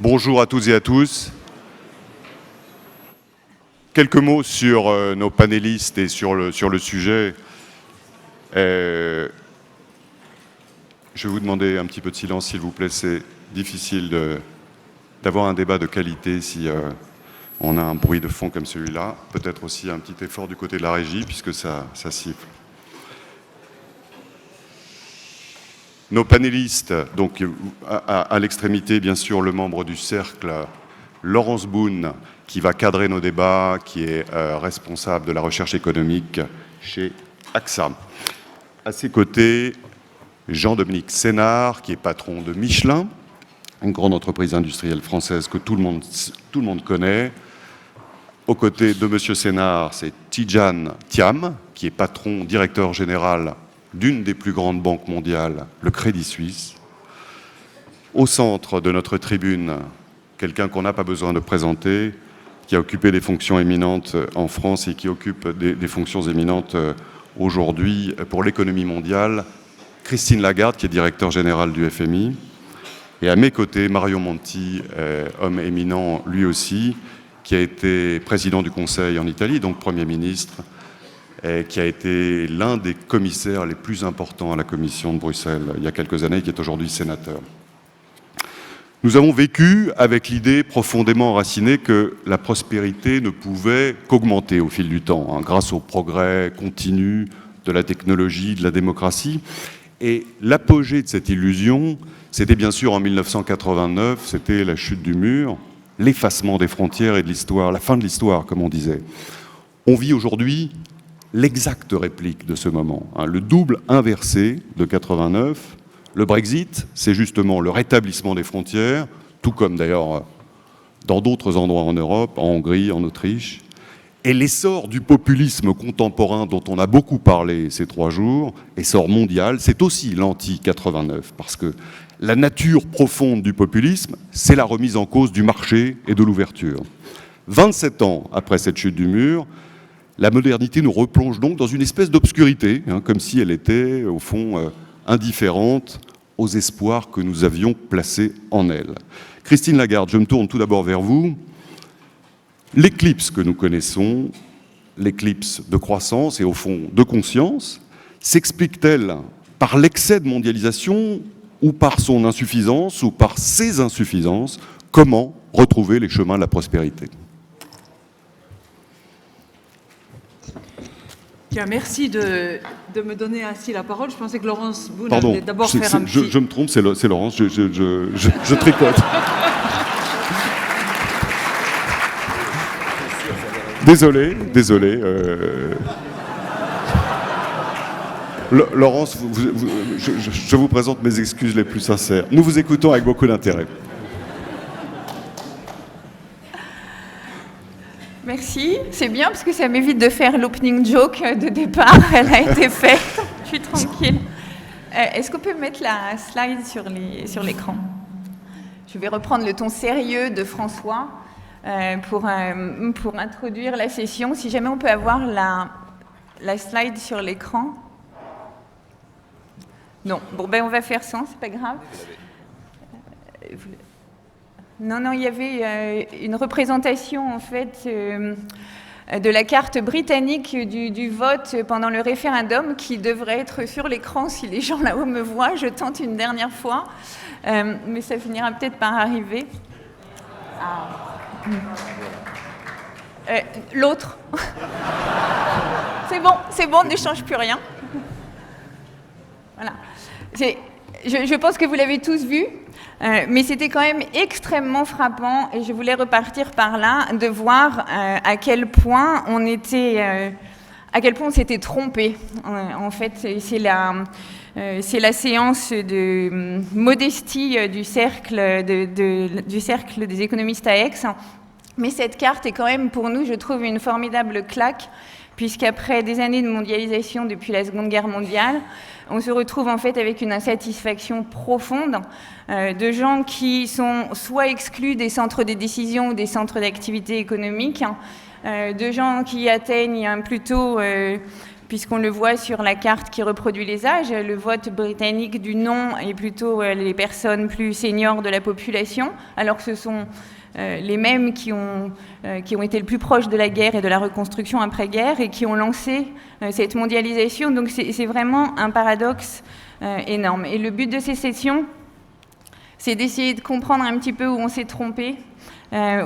Bonjour à toutes et à tous. Quelques mots sur nos panélistes et sur le sujet. Je vais vous demander un petit peu de silence, s'il vous plaît. C'est difficile d'avoir un débat de qualité si on a un bruit de fond comme celui-là. Peut-être aussi un petit effort du côté de la régie, puisque ça siffle. Nos panélistes, donc à l'extrémité, bien sûr, le membre du cercle, Laurence Boone, qui va cadrer nos débats, qui est responsable de la recherche économique chez AXA. À ses côtés, Jean-Dominique Sénard, qui est patron de Michelin, une grande entreprise industrielle française que tout le monde connaît. Aux côtés de M. Sénard, c'est Tidjane Thiam, qui est patron, directeur général d'une des plus grandes banques mondiales, le Crédit Suisse. Au centre de notre tribune, quelqu'un qu'on n'a pas besoin de présenter, qui a occupé des fonctions éminentes en France et qui occupe des fonctions éminentes aujourd'hui pour l'économie mondiale, Christine Lagarde, qui est directeur général du FMI. Et à mes côtés, Mario Monti, homme éminent lui aussi, qui a été président du Conseil en Italie, donc Premier ministre, et qui a été l'un des commissaires les plus importants à la Commission de Bruxelles il y a quelques années, qui est aujourd'hui sénateur. Nous avons vécu avec l'idée profondément enracinée que la prospérité ne pouvait qu'augmenter au fil du temps, grâce au progrès continu de la technologie, de la démocratie. Et l'apogée de cette illusion, c'était bien sûr en 1989, c'était la chute du mur, l'effacement des frontières et de l'histoire, la fin de l'histoire, comme on disait. On vit aujourd'hui l'exacte réplique de ce moment, le double inversé de 89. Le Brexit, c'est justement le rétablissement des frontières, tout comme d'ailleurs dans d'autres endroits en Europe, en Hongrie, en Autriche. Et l'essor du populisme contemporain dont on a beaucoup parlé ces 3 jours, essor mondial, c'est aussi l'anti-89, parce que la nature profonde du populisme, c'est la remise en cause du marché et de l'ouverture. 27 ans après cette chute du mur, la modernité nous replonge donc dans une espèce d'obscurité, comme si elle était, au fond, indifférente aux espoirs que nous avions placés en elle. Christine Lagarde, je me tourne tout d'abord vers vous. L'éclipse que nous connaissons, l'éclipse de croissance et au fond de conscience, s'explique-t-elle par l'excès de mondialisation ou par son insuffisance ou par ses insuffisances? Comment retrouver les chemins de la prospérité? Bien, merci de me donner ainsi la parole. Je pensais que Laurence Boone allait d'abord faire un petit... je me trompe, c'est Laurence, je tricote. Désolé. Laurence, je vous présente mes excuses les plus sincères. Nous vous écoutons avec beaucoup d'intérêt. Merci, c'est bien parce que ça m'évite de faire l'opening joke de départ, elle a été faite, je suis tranquille. Est-ce qu'on peut mettre la slide sur l'écran? Je vais reprendre le ton sérieux de François pour introduire la session. Si jamais on peut avoir la slide sur l'écran. Non, bon ben on va faire sans, c'est pas grave. Non, il y avait une représentation en fait de la carte britannique du vote pendant le référendum qui devrait être sur l'écran si les gens là-haut me voient. Je tente une dernière fois, mais ça finira peut-être par arriver. L'autre. C'est bon, ne change plus rien. Voilà. Je pense que vous l'avez tous vu. Mais c'était quand même extrêmement frappant, et je voulais repartir par là, de voir à quel point on s'était trompé. En fait, c'est la séance de modestie du cercle des économistes à Aix. Mais cette carte est quand même pour nous, je trouve, une formidable claque, puisqu'après des années de mondialisation depuis la Seconde Guerre mondiale, on se retrouve en fait avec une insatisfaction profonde de gens qui sont soit exclus des centres de décision ou des centres d'activité économique, de gens qui atteignent plutôt puisqu'on le voit sur la carte qui reproduit les âges. Le vote britannique du non est plutôt les personnes plus seniors de la population, alors que ce sont les mêmes qui ont été le plus proches de la guerre et de la reconstruction après-guerre et qui ont lancé cette mondialisation. Donc c'est vraiment un paradoxe énorme. Et le but de ces sessions, c'est d'essayer de comprendre un petit peu où on s'est trompé,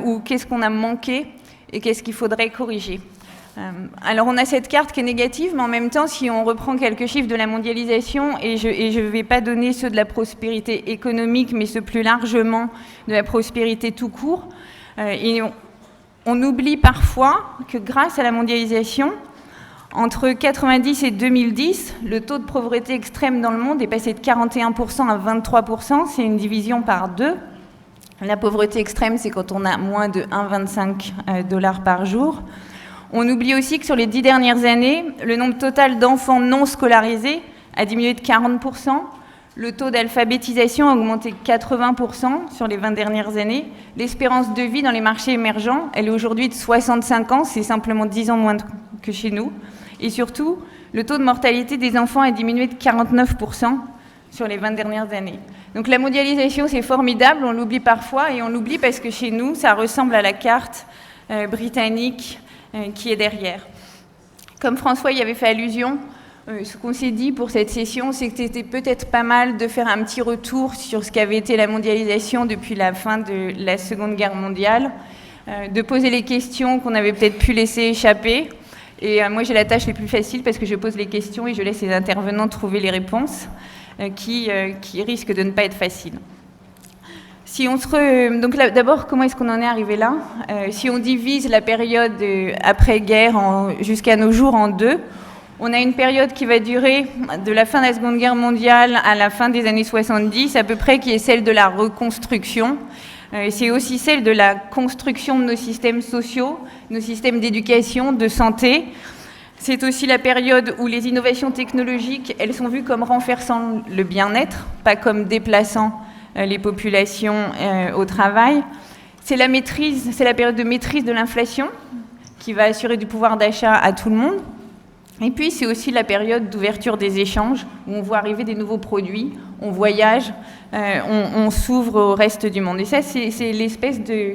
ou qu'est-ce qu'on a manqué et qu'est-ce qu'il faudrait corriger. Alors on a cette carte qui est négative, mais en même temps, si on reprend quelques chiffres de la mondialisation, et je ne vais pas donner ceux de la prospérité économique, mais ceux plus largement de la prospérité tout court, et on oublie parfois que grâce à la mondialisation, entre 1990 et 2010, le taux de pauvreté extrême dans le monde est passé de 41% à 23%, c'est une division par 2. La pauvreté extrême, c'est quand on a moins de 1,25 $ par jour. On oublie aussi que sur les 10 dernières années, le nombre total d'enfants non scolarisés a diminué de 40%. Le taux d'alphabétisation a augmenté de 80% sur les 20 dernières années. L'espérance de vie dans les marchés émergents, elle est aujourd'hui de 65 ans, c'est simplement 10 ans moins que chez nous. Et surtout, le taux de mortalité des enfants a diminué de 49% sur les 20 dernières années. Donc la mondialisation, c'est formidable, on l'oublie parfois, et on l'oublie parce que chez nous, ça ressemble à la carte britannique qui est derrière. Comme François y avait fait allusion, ce qu'on s'est dit pour cette session, c'est que c'était peut-être pas mal de faire un petit retour sur ce qu'avait été la mondialisation depuis la fin de la Seconde Guerre mondiale, de poser les questions qu'on avait peut-être pu laisser échapper. Et moi, j'ai la tâche la plus facile parce que je pose les questions et je laisse les intervenants trouver les réponses qui risquent de ne pas être faciles. Si on Donc là, d'abord, comment est-ce qu'on en est arrivé là ? Si on divise la période après-guerre jusqu'à nos jours en deux, on a une période qui va durer de la fin de la Seconde Guerre mondiale à la fin des années 70, à peu près, qui est celle de la reconstruction. C'est aussi celle de la construction de nos systèmes sociaux, nos systèmes d'éducation, de santé. C'est aussi la période où les innovations technologiques, elles sont vues comme renforçant le bien-être, pas comme déplaçant les populations au travail. C'est la période de maîtrise de l'inflation qui va assurer du pouvoir d'achat à tout le monde. Et puis, c'est aussi la période d'ouverture des échanges, où on voit arriver des nouveaux produits, on voyage, on s'ouvre au reste du monde. Et ça, c'est l'espèce de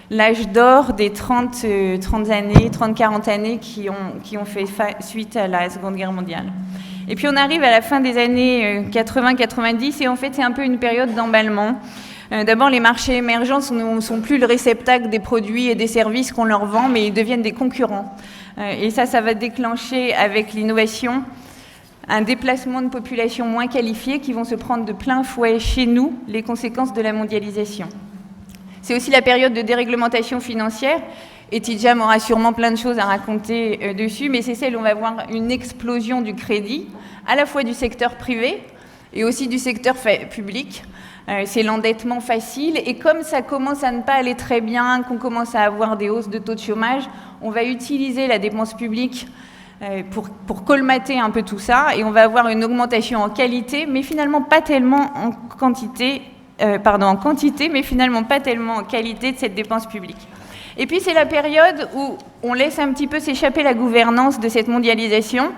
l'âge d'or des 30-40 années qui ont fait suite à la Seconde Guerre mondiale. Et puis, on arrive à la fin des années 80-90, et en fait, c'est un peu une période d'emballement. D'abord, les marchés émergents ne sont plus le réceptacle des produits et des services qu'on leur vend, mais ils deviennent des concurrents. Et ça va déclencher avec l'innovation un déplacement de populations moins qualifiées qui vont se prendre de plein fouet chez nous les conséquences de la mondialisation. C'est aussi la période de déréglementation financière, et Tidjam aura sûrement plein de choses à raconter dessus, mais c'est celle où on va voir une explosion du crédit, à la fois du secteur privé et aussi du secteur public. C'est l'endettement facile, et comme ça commence à ne pas aller très bien, qu'on commence à avoir des hausses de taux de chômage, on va utiliser la dépense publique pour colmater un peu tout ça, et on va avoir une augmentation en qualité, mais finalement pas tellement en quantité, en quantité, mais finalement pas tellement en qualité de cette dépense publique. Et puis c'est la période où on laisse un petit peu s'échapper la gouvernance de cette mondialisation,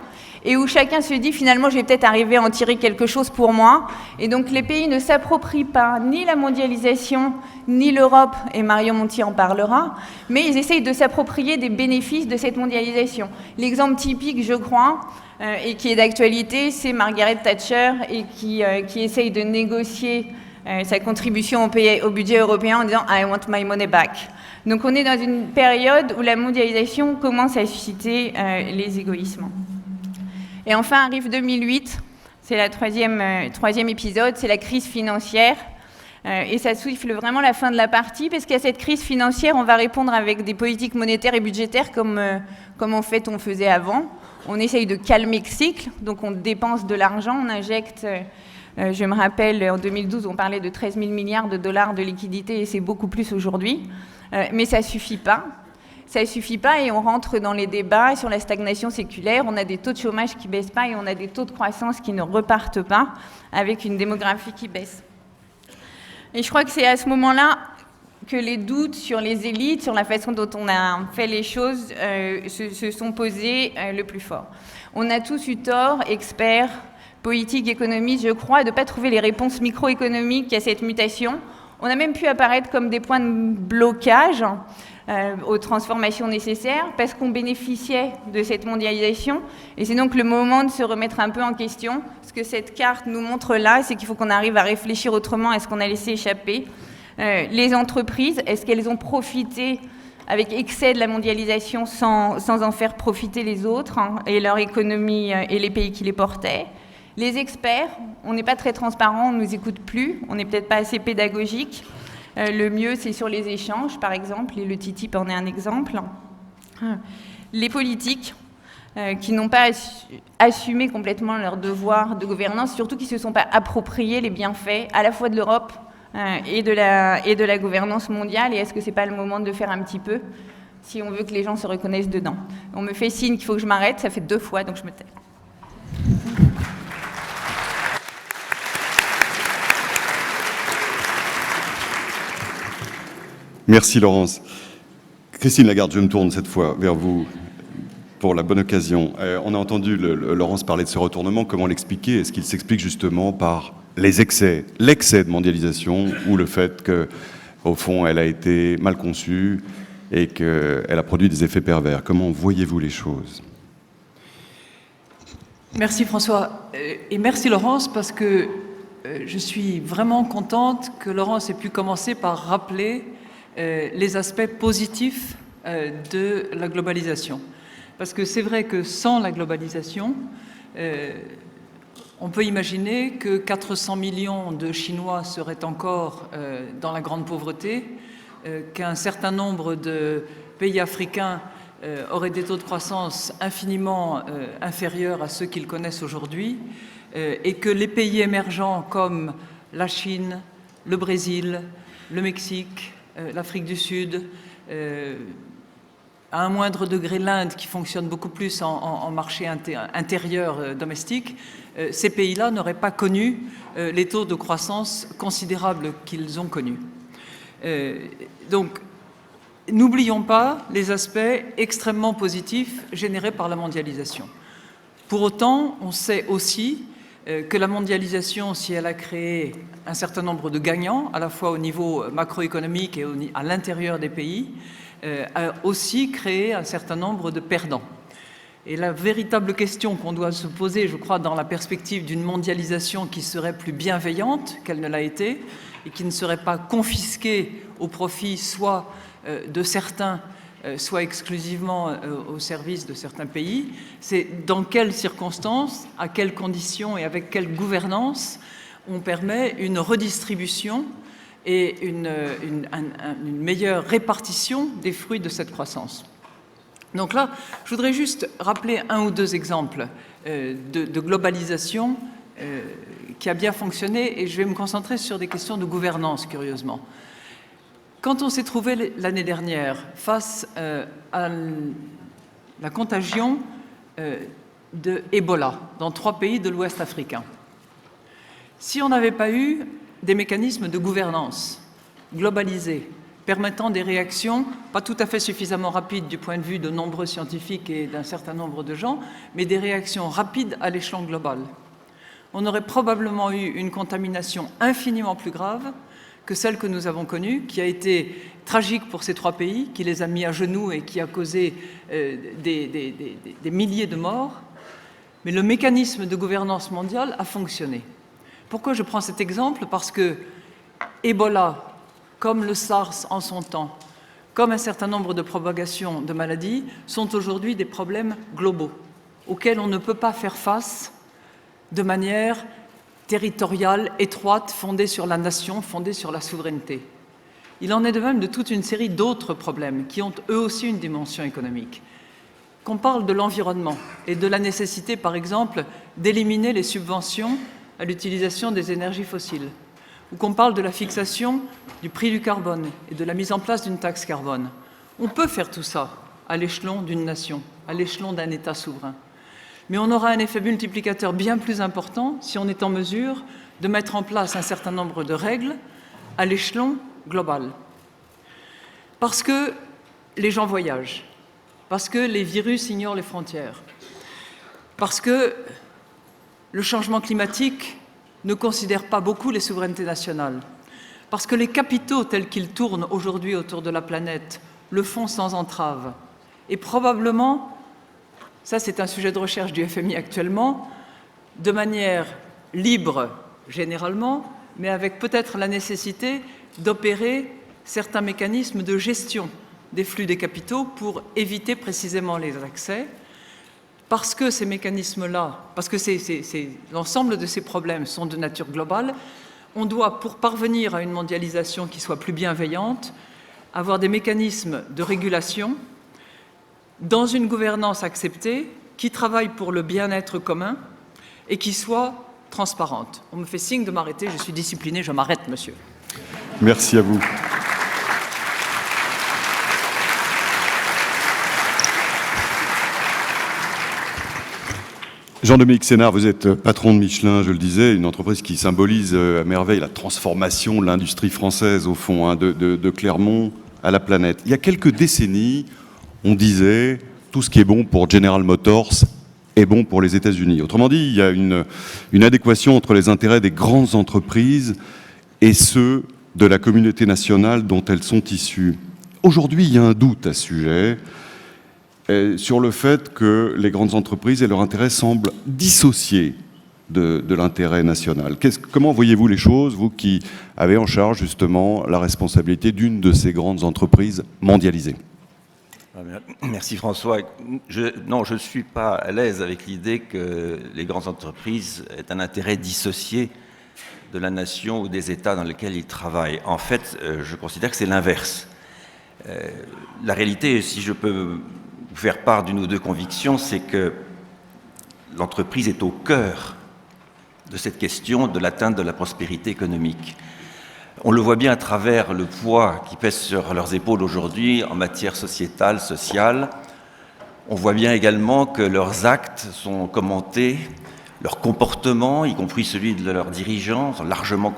et où chacun se dit finalement je vais peut-être arriver à en tirer quelque chose pour moi. Et donc les pays ne s'approprient pas ni la mondialisation, ni l'Europe, et Marion Monti en parlera, mais ils essayent de s'approprier des bénéfices de cette mondialisation. L'exemple typique, je crois, et qui est d'actualité, c'est Margaret Thatcher, et qui essaye de négocier sa contribution au budget européen en disant « I want my money back ». Donc on est dans une période où la mondialisation commence à susciter les égoïsmes. Et enfin arrive 2008, c'est le troisième épisode, c'est la crise financière. Et ça souffle vraiment la fin de la partie, parce qu'à cette crise financière, on va répondre avec des politiques monétaires et budgétaires comme en fait on faisait avant. On essaye de calmer le cycle, donc on dépense de l'argent, on injecte... je me rappelle, en 2012, on parlait de 13 000 milliards de dollars de liquidités, et c'est beaucoup plus aujourd'hui. Mais ça ne suffit pas. Ça ne suffit pas, et on rentre dans les débats sur la stagnation séculaire. On a des taux de chômage qui ne baissent pas, et on a des taux de croissance qui ne repartent pas, avec une démographie qui baisse. Et je crois que c'est à ce moment-là que les doutes sur les élites, sur la façon dont on a fait les choses, se sont posés le plus fort. On a tous eu tort, experts, politiques, économistes, je crois, de ne pas trouver les réponses microéconomiques à cette mutation. On a même pu apparaître comme des points de blocage aux transformations nécessaires parce qu'on bénéficiait de cette mondialisation. Et c'est donc le moment de se remettre un peu en question. Ce que cette carte nous montre là, c'est qu'il faut qu'on arrive à réfléchir autrement à ce qu'on a laissé échapper. Les entreprises, est-ce qu'elles ont profité avec excès de la mondialisation sans en faire profiter les autres et leur économie et les pays qui les portaient? Les experts, on n'est pas très transparent, on ne nous écoute plus, on n'est peut-être pas assez pédagogique. Le mieux, c'est sur les échanges, par exemple, et le TTIP en est un exemple. Les politiques, qui n'ont pas assumé complètement leur devoir de gouvernance, surtout qui ne se sont pas appropriés les bienfaits à la fois de l'Europe et de la gouvernance mondiale. Et est-ce que ce n'est pas le moment de le faire un petit peu, si on veut que les gens se reconnaissent dedans? On me fait signe qu'il faut que je m'arrête, ça fait 2 fois, donc je me tais. Merci Laurence. Christine Lagarde, je me tourne cette fois vers vous pour la bonne occasion. On a entendu Laurence parler de ce retournement, comment l'expliquer? Est-ce qu'il s'explique justement par les excès, l'excès de mondialisation ou le fait qu'au fond elle a été mal conçue et qu'elle a produit des effets pervers? Comment voyez-vous les choses? Merci François et merci Laurence, parce que je suis vraiment contente que Laurence ait pu commencer par rappeler les aspects positifs de la globalisation. Parce que c'est vrai que sans la globalisation, on peut imaginer que 400 millions de Chinois seraient encore dans la grande pauvreté, qu'un certain nombre de pays africains auraient des taux de croissance infiniment inférieurs à ceux qu'ils connaissent aujourd'hui, et que les pays émergents comme la Chine, le Brésil, le Mexique, l'Afrique du Sud, à un moindre degré l'Inde, qui fonctionne beaucoup plus en marché intérieur domestique, ces pays-là n'auraient pas connu les taux de croissance considérables qu'ils ont connus. Donc, n'oublions pas les aspects extrêmement positifs générés par la mondialisation. Pour autant, on sait aussi que la mondialisation, si elle a créé un certain nombre de gagnants, à la fois au niveau macroéconomique et à l'intérieur des pays, a aussi créé un certain nombre de perdants. Et la véritable question qu'on doit se poser, je crois, dans la perspective d'une mondialisation qui serait plus bienveillante qu'elle ne l'a été, et qui ne serait pas confisquée au profit soit de certains, soit exclusivement au service de certains pays, c'est dans quelles circonstances, à quelles conditions et avec quelle gouvernance on permet une redistribution et une meilleure répartition des fruits de cette croissance. Donc là, je voudrais juste rappeler 1 ou 2 exemples de globalisation qui a bien fonctionné, et je vais me concentrer sur des questions de gouvernance, curieusement. Quand on s'est trouvé l'année dernière face à la contagion de Ebola dans 3 pays de l'Ouest africain, si on n'avait pas eu des mécanismes de gouvernance globalisés, permettant des réactions pas tout à fait suffisamment rapides du point de vue de nombreux scientifiques et d'un certain nombre de gens, mais des réactions rapides à l'échelon global, on aurait probablement eu une contamination infiniment plus grave que celle que nous avons connue, qui a été tragique pour ces 3 pays, qui les a mis à genoux et qui a causé des milliers de morts. Mais le mécanisme de gouvernance mondiale a fonctionné. Pourquoi je prends cet exemple? Parce que Ebola, comme le SARS en son temps, comme un certain nombre de propagations de maladies, sont aujourd'hui des problèmes globaux auxquels on ne peut pas faire face de manière territoriale, étroite, fondée sur la nation, fondée sur la souveraineté. Il en est de même de toute une série d'autres problèmes qui ont eux aussi une dimension économique. Qu'on parle de l'environnement et de la nécessité, par exemple, d'éliminer les subventions à l'utilisation des énergies fossiles, ou qu'on parle de la fixation du prix du carbone et de la mise en place d'une taxe carbone. On peut faire tout ça à l'échelon d'une nation, à l'échelon d'un État souverain. Mais on aura un effet multiplicateur bien plus important si on est en mesure de mettre en place un certain nombre de règles à l'échelon global. Parce que les gens voyagent, parce que les virus ignorent les frontières, parce que le changement climatique ne considère pas beaucoup les souverainetés nationales, parce que les capitaux tels qu'ils tournent aujourd'hui autour de la planète le font sans entrave. Et probablement, ça c'est un sujet de recherche du FMI actuellement, de manière libre généralement, mais avec peut-être la nécessité d'opérer certains mécanismes de gestion des flux des capitaux pour éviter précisément les accès, parce que ces mécanismes-là, parce que l'ensemble de ces problèmes sont de nature globale, on doit, pour parvenir à une mondialisation qui soit plus bienveillante, avoir des mécanismes de régulation dans une gouvernance acceptée, qui travaille pour le bien-être commun et qui soit transparente. On me fait signe de m'arrêter, je suis discipliné, je m'arrête, monsieur. Merci à vous. Jean-Dominique Sénard, vous êtes patron de Michelin, je le disais, une entreprise qui symbolise à merveille la transformation de l'industrie française, au fond, de Clermont à la planète. Il y a quelques décennies, on disait tout ce qui est bon pour General Motors est bon pour les États-Unis. Autrement dit, il y a une adéquation entre les intérêts des grandes entreprises et ceux de la communauté nationale dont elles sont issues. Aujourd'hui, il y a un doute à ce sujet sur le fait que les grandes entreprises et leurs intérêts semblent dissociés de l'intérêt national. Comment voyez-vous les choses, vous qui avez en charge justement la responsabilité d'une de ces grandes entreprises mondialisées? Merci François. Je ne suis pas à l'aise avec l'idée que les grandes entreprises aient un intérêt dissocié de la nation ou des États dans lesquels ils travaillent. En fait, je considère que c'est l'inverse. La réalité, si je peux vous faire part d'une ou deux convictions, c'est que l'entreprise est au cœur de cette question de l'atteinte de la prospérité économique. On le voit bien à travers le poids qui pèse sur leurs épaules aujourd'hui en matière sociétale, sociale. On voit bien également que leurs actes sont commentés, leurs comportements, y compris celui de leurs dirigeants, sont largement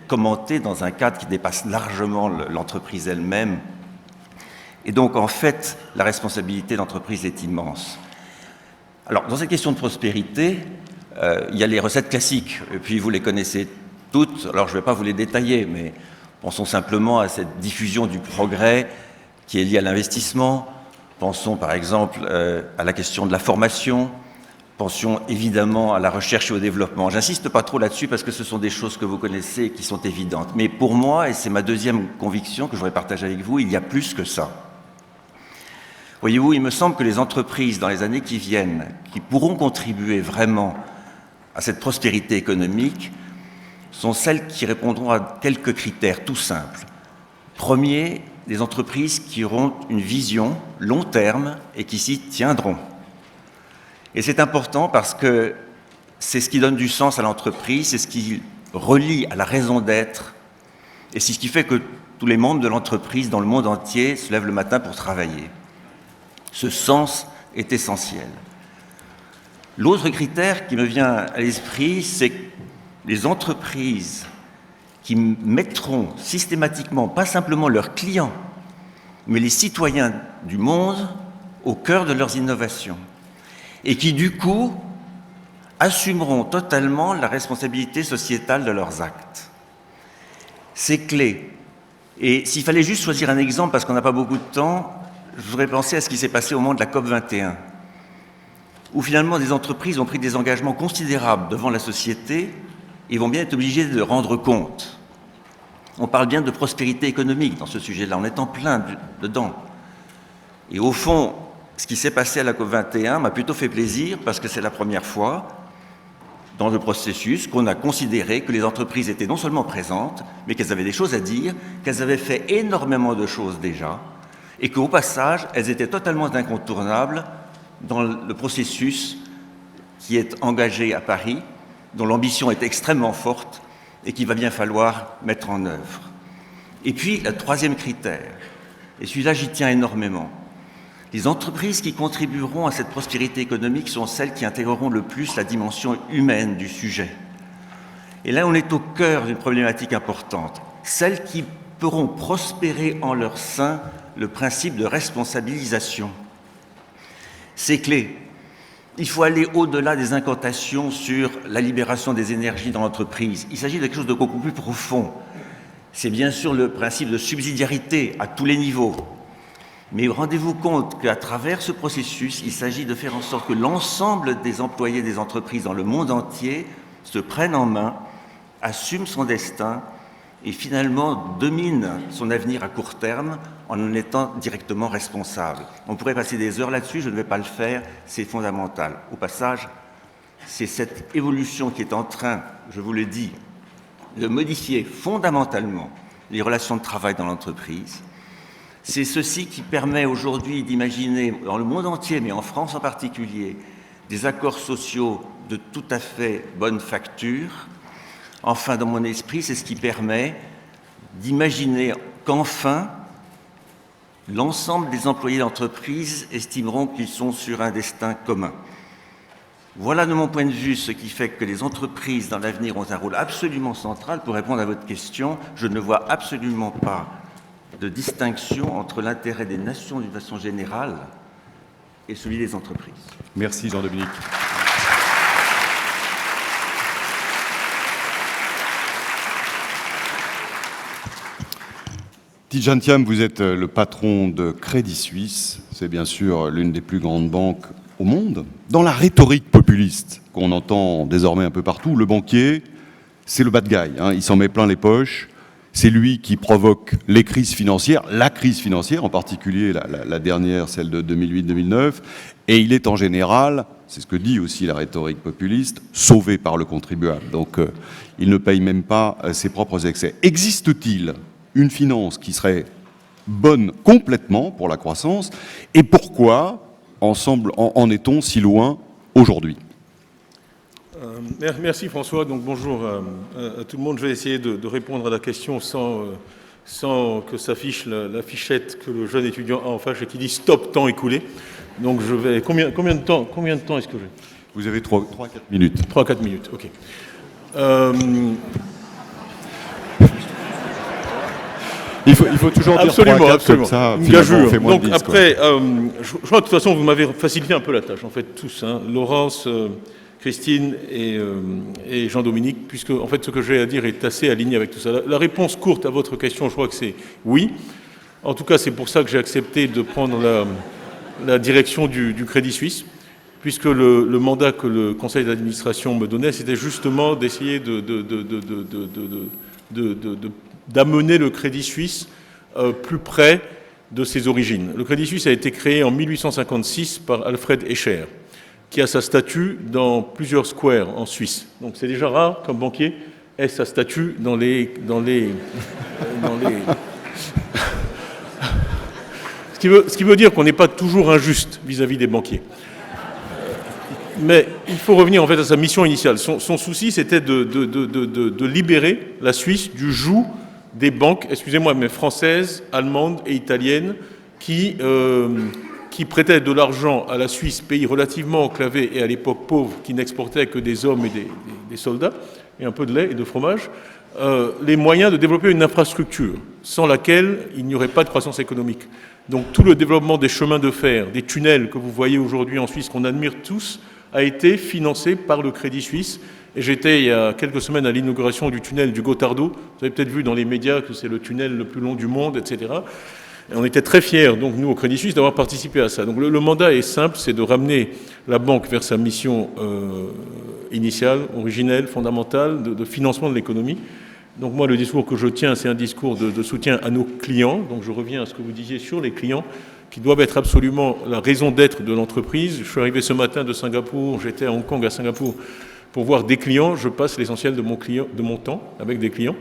commentés dans un cadre qui dépasse largement l'entreprise elle-même. Et donc, en fait, la responsabilité de l'entreprise est immense. Alors, dans cette question de prospérité, il y a les recettes classiques, et puis vous les connaissez toutes, alors je ne vais pas vous les détailler, mais pensons simplement à cette diffusion du progrès qui est liée à l'investissement, pensons par exemple à la question de la formation, pensons évidemment à la recherche et au développement. J'insiste pas trop là-dessus parce que ce sont des choses que vous connaissez et qui sont évidentes. Mais pour moi, et c'est ma deuxième conviction que je voudrais partager avec vous, il y a plus que ça. Voyez-vous, il me semble que les entreprises, dans les années qui viennent, qui pourront contribuer vraiment à cette prospérité économique, sont celles qui répondront à quelques critères tout simples. Premier, des entreprises qui auront une vision long terme et qui s'y tiendront. Et c'est important parce que c'est ce qui donne du sens à l'entreprise, c'est ce qui relie à la raison d'être, et c'est ce qui fait que tous les membres de l'entreprise dans le monde entier se lèvent le matin pour travailler. Ce sens est essentiel. L'autre critère qui me vient à l'esprit, c'est que les entreprises qui mettront systématiquement, pas simplement leurs clients, mais les citoyens du monde au cœur de leurs innovations, et qui, du coup, assumeront totalement la responsabilité sociétale de leurs actes. C'est clé. Et s'il fallait juste choisir un exemple, parce qu'on n'a pas beaucoup de temps, je voudrais penser à ce qui s'est passé au moment de la COP21, où finalement des entreprises ont pris des engagements considérables devant la société et vont bien être obligées de rendre compte. On parle bien de prospérité économique dans ce sujet-là, on est en plein dedans. Et au fond, ce qui s'est passé à la COP21 m'a plutôt fait plaisir parce que c'est la première fois dans le processus qu'on a considéré que les entreprises étaient non seulement présentes, mais qu'elles avaient des choses à dire, qu'elles avaient fait énormément de choses déjà, et qu'au passage, elles étaient totalement incontournables dans le processus qui est engagé à Paris, dont l'ambition est extrêmement forte et qu'il va bien falloir mettre en œuvre. Et puis, le troisième critère, et celui-là j'y tiens énormément, les entreprises qui contribueront à cette prospérité économique sont celles qui intégreront le plus la dimension humaine du sujet. Et là, on est au cœur d'une problématique importante. Celles qui feront prospérer en leur sein le principe de responsabilisation. C'est clé. Il faut aller au-delà des incantations sur la libération des énergies dans l'entreprise. Il s'agit de quelque chose de beaucoup plus profond. C'est bien sûr le principe de subsidiarité à tous les niveaux. Mais rendez-vous compte qu'à travers ce processus, il s'agit de faire en sorte que l'ensemble des employés des entreprises dans le monde entier se prennent en main, assument son destin et finalement domine son avenir à court terme en étant directement responsable. On pourrait passer des heures là-dessus, je ne vais pas le faire, c'est fondamental. Au passage, c'est cette évolution qui est en train, je vous le dis, de modifier fondamentalement les relations de travail dans l'entreprise. C'est ceci qui permet aujourd'hui d'imaginer, dans le monde entier, mais en France en particulier, des accords sociaux de tout à fait bonne facture. Enfin, dans mon esprit, c'est ce qui permet d'imaginer qu'enfin, l'ensemble des employés d'entreprise estimeront qu'ils sont sur un destin commun. Voilà, de mon point de vue, ce qui fait que les entreprises, dans l'avenir, ont un rôle absolument central. Pour répondre à votre question, je ne vois absolument pas de distinction entre l'intérêt des nations d'une façon générale et celui des entreprises. Merci Jean-Dominique. Tidjane Thiam, vous êtes le patron de Crédit Suisse. C'est bien sûr l'une des plus grandes banques au monde. Dans la rhétorique populiste qu'on entend désormais un peu partout, le banquier, c'est le bad guy, hein, il s'en met plein les poches. C'est lui qui provoque les crises financières, la crise financière, en particulier la dernière, celle de 2008-2009, et il est en général, c'est ce que dit aussi la rhétorique populiste, sauvé par le contribuable. Donc il ne paye même pas ses propres excès. Existe-t-il une finance qui serait bonne complètement pour la croissance, et pourquoi en est-on si loin aujourd'hui ? Merci François, donc bonjour à tout le monde. Je vais essayer de répondre à la question sans que s'affiche la fichette que le jeune étudiant a en face et qui dit stop, temps écoulé. Donc je vais. Combien de temps est-ce que j'ai ? Vous avez 3-4 minutes. 3-4 minutes, ok. Il faut toujours dire 3-4 comme ça, finalement, on fait moins de 10. Donc après, je crois que de toute façon, vous m'avez facilité un peu la tâche, en fait, tous, hein, Laurence, Christine et Jean-Dominique, puisque en fait ce que j'ai à dire est assez aligné avec tout ça. La réponse courte à votre question, je crois que c'est oui. En tout cas, c'est pour ça que j'ai accepté de prendre la direction du Crédit Suisse, puisque le mandat que le conseil d'administration me donnait, c'était justement d'essayer d'amener le Crédit Suisse plus près de ses origines. Le Crédit Suisse a été créé en 1856 par Alfred Escher, qui a sa statue dans plusieurs squares en Suisse. Donc c'est déjà rare qu'un banquier ait sa statue dans les ce qui veut dire qu'on n'est pas toujours injuste vis-à-vis des banquiers. Mais il faut revenir en fait à sa mission initiale. Son souci, c'était de libérer la Suisse du joug des banques, excusez-moi, mais françaises, allemandes et italiennes, qui prêtaient de l'argent à la Suisse, pays relativement enclavé et à l'époque pauvre, qui n'exportait que des hommes et des soldats, et un peu de lait et de fromage, les moyens de développer une infrastructure sans laquelle il n'y aurait pas de croissance économique. Donc tout le développement des chemins de fer, des tunnels que vous voyez aujourd'hui en Suisse, qu'on admire tous, a été financé par le Crédit Suisse. Et j'étais il y a quelques semaines à l'inauguration du tunnel du Gotardo. Vous avez peut-être vu dans les médias que c'est le tunnel le plus long du monde, etc. Et on était très fiers, donc nous au Crédit Suisse, d'avoir participé à ça. Donc le mandat est simple, c'est de ramener la banque vers sa mission initiale, originelle, fondamentale, de financement de l'économie. Donc moi, le discours que je tiens, c'est un discours de soutien à nos clients. Donc je reviens à ce que vous disiez sur les clients, qui doivent être absolument la raison d'être de l'entreprise. Je suis arrivé ce matin de Singapour, j'étais à Hong Kong, à Singapour, pour voir des clients. Je passe l'essentiel de mon temps avec des clients,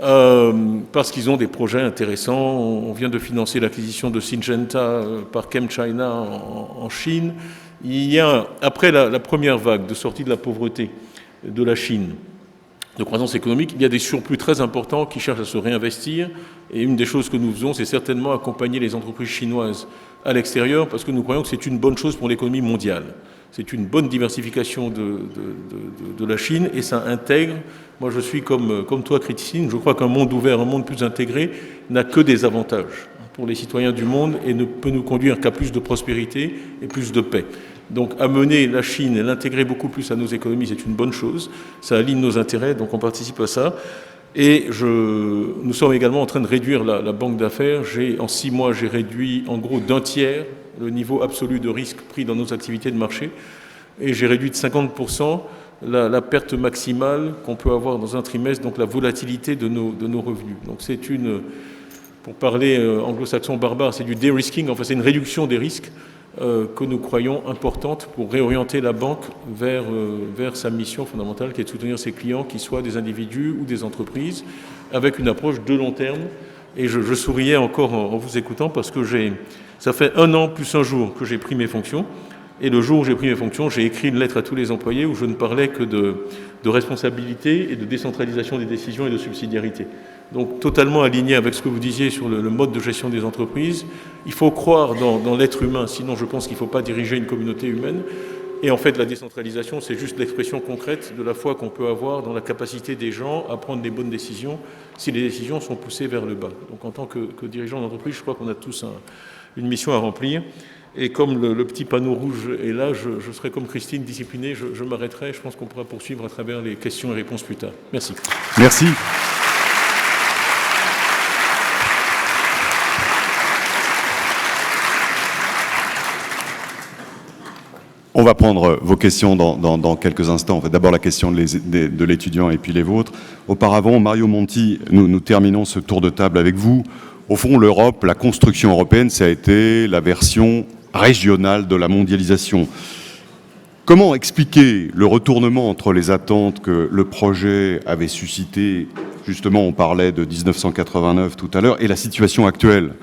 parce qu'ils ont des projets intéressants. On vient de financer l'acquisition de Syngenta par ChemChina en Chine. Il y a, après la première vague de sortie de la pauvreté de la Chine, de croissance économique, il y a des surplus très importants qui cherchent à se réinvestir. Et une des choses que nous faisons, c'est certainement accompagner les entreprises chinoises à l'extérieur, parce que nous croyons que c'est une bonne chose pour l'économie mondiale. C'est une bonne diversification de la Chine, et ça intègre Moi, je suis comme toi, Christine, je crois qu'un monde ouvert, un monde plus intégré n'a que des avantages pour les citoyens du monde et ne peut nous conduire qu'à plus de prospérité et plus de paix. Donc amener la Chine et l'intégrer beaucoup plus à nos économies, c'est une bonne chose. Ça aligne nos intérêts, donc on participe à ça. Et nous sommes également en train de réduire la banque d'affaires. En 6 mois, j'ai réduit en gros d'un tiers le niveau absolu de risque pris dans nos activités de marché. Et j'ai réduit de 50% la perte maximale qu'on peut avoir dans un trimestre, donc la volatilité de nos revenus. Donc c'est pour parler anglo-saxon barbare, c'est du de-risking, enfin c'est une réduction des risques que nous croyons importante pour réorienter la banque vers sa mission fondamentale qui est de soutenir ses clients, qu'ils soient des individus ou des entreprises, avec une approche de long terme. Et je souriais encore en vous écoutant parce que ça fait 1 an plus 1 jour que j'ai pris mes fonctions. Et le jour où j'ai pris mes fonctions, j'ai écrit une lettre à tous les employés où je ne parlais que de responsabilité et de décentralisation des décisions et de subsidiarité. Donc totalement aligné avec ce que vous disiez sur le mode de gestion des entreprises. Il faut croire dans l'être humain, sinon je pense qu'il ne faut pas diriger une communauté humaine. Et en fait, la décentralisation, c'est juste l'expression concrète de la foi qu'on peut avoir dans la capacité des gens à prendre les bonnes décisions si les décisions sont poussées vers le bas. Donc en tant que dirigeant d'entreprise, je crois qu'on a tous une mission à remplir. Et comme le petit panneau rouge est là, je serai comme Christine, discipliné, je m'arrêterai. Je pense qu'on pourra poursuivre à travers les questions et réponses plus tard. Merci. Merci. On va prendre vos questions dans quelques instants. En fait, d'abord la question de l'étudiant et puis les vôtres. Auparavant, Mario Monti, nous terminons ce tour de table avec vous. Au fond, l'Europe, la construction européenne, ça a été la version régionale de la mondialisation. Comment expliquer le retournement entre les attentes que le projet avait suscité, justement on parlait de 1989 tout à l'heure, et la situation actuelle,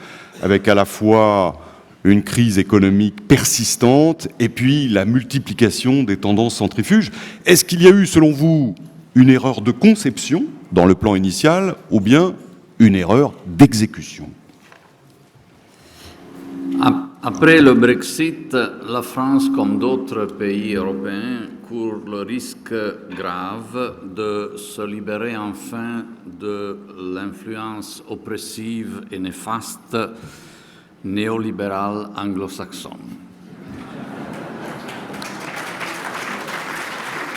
avec à la fois une crise économique persistante et puis la multiplication des tendances centrifuges. Est-ce qu'il y a eu, selon vous, une erreur de conception dans le plan initial ou bien une erreur d'exécution? Après le Brexit, la France, comme d'autres pays européens, court le risque grave de se libérer enfin de l'influence oppressive et néfaste néolibérale anglo-saxonne.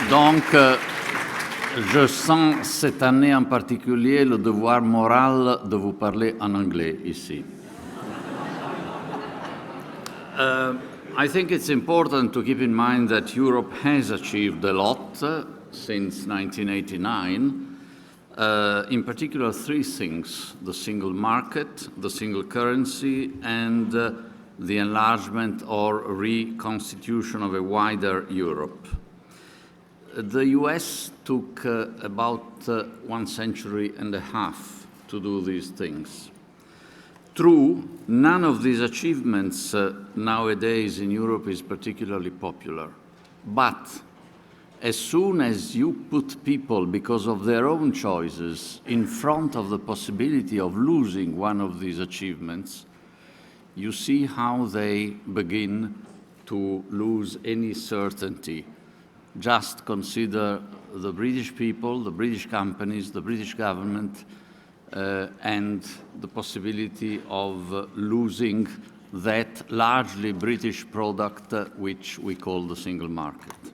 Donc, je sens cette année en particulier le devoir moral de vous parler en anglais ici. I think it's important to keep in mind that Europe has achieved a lot since 1989, in particular 3 things: the single market, the single currency, and the enlargement or reconstitution of a wider Europe. The US took about 1.5 centuries to do these things. True, none of these achievements nowadays in Europe is particularly popular. But as soon as you put people, because of their own choices, in front of the possibility of losing one of these achievements, you see how they begin to lose any certainty. Just consider the British people, the British companies, the British government, and the possibility of losing that largely British product which we call the single market.